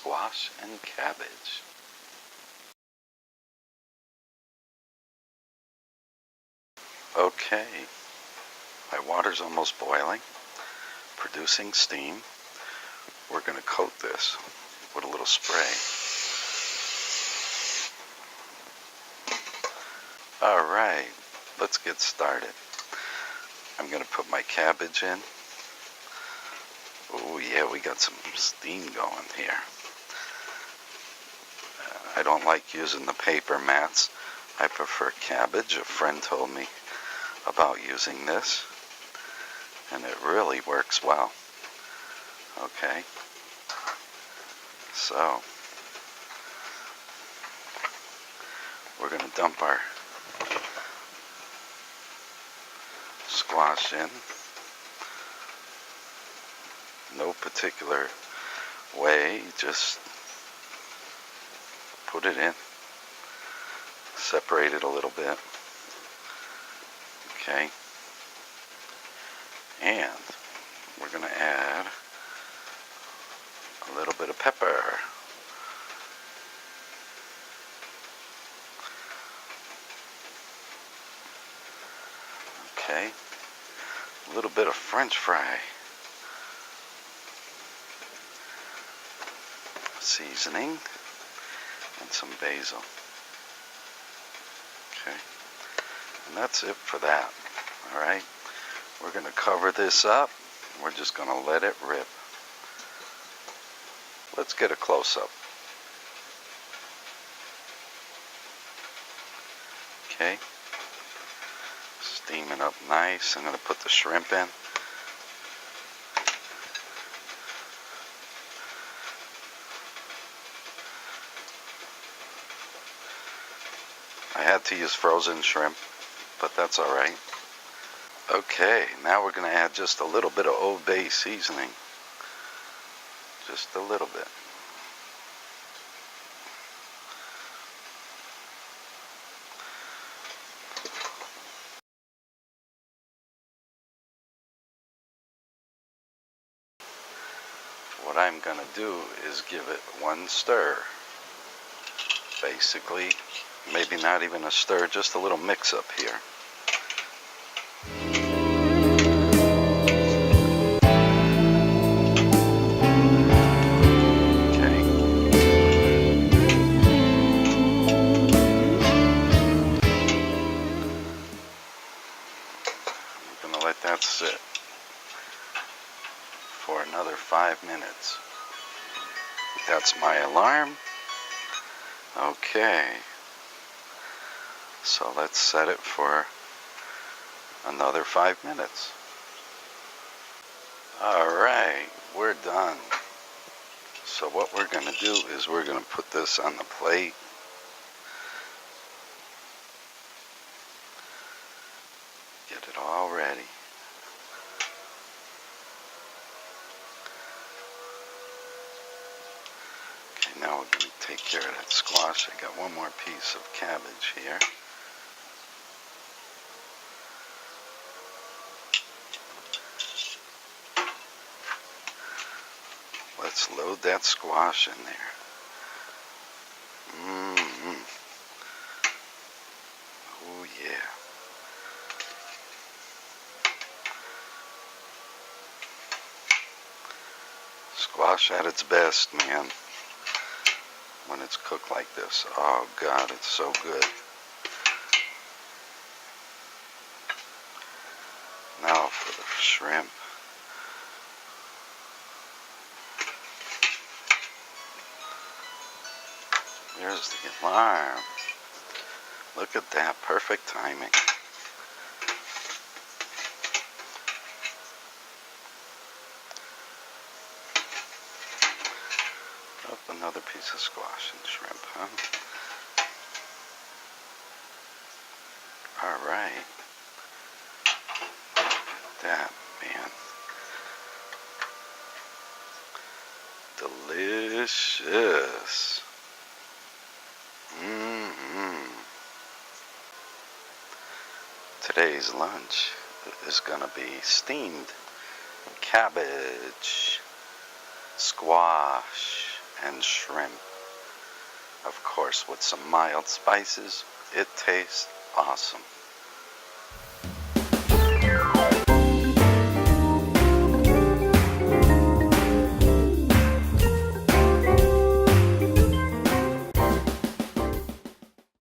squash and cabbage. Okay, my water's almost boiling, producing steam. We're going to coat this with a little spray. Alright, let's get started. I'm going to put my cabbage in. Oh yeah, we got some steam going here. I don't like using the paper mats. I prefer cabbage. A friend told me about using this, and it really works well. Okay, so we're going to dump our squash in. No particular way, just put it in, separate it a little bit. Okay, and we're going to add a little bit of pepper. Okay, a little bit of French fry seasoning and some basil. Okay, and that's it for that. Alright, we're going to cover this up. We're just going to let it rip. Let's get a close-up. Okay, steaming up nice. I'm going to put the shrimp in. I had to use frozen shrimp, but that's alright. Okay, now we're going to add just a little bit of Old Bay seasoning. Just a little bit. What I'm going to do is give it one stir. Basically, maybe not even a stir, just a little mix up here. Okay. I'm going to let that sit for another 5 minutes. That's my alarm. Okay, so let's set it for another 5 minutes. Alright, we're done. So what we're going to do is we're going to put this on the plate. Get it all ready. Okay, now we're going to take care of that squash. I got one more piece of cabbage here. Let's load that squash in there. Oh yeah. Squash at its best, man. When it's cooked like this. Oh God, it's so good. Now for the shrimp. There's the alarm. Look at that, perfect timing. Up another piece of squash and shrimp, huh? Alright. Look at that, man. Delicious. Today's lunch is going to be steamed cabbage, squash, and shrimp. Of course, with some mild spices, it tastes awesome.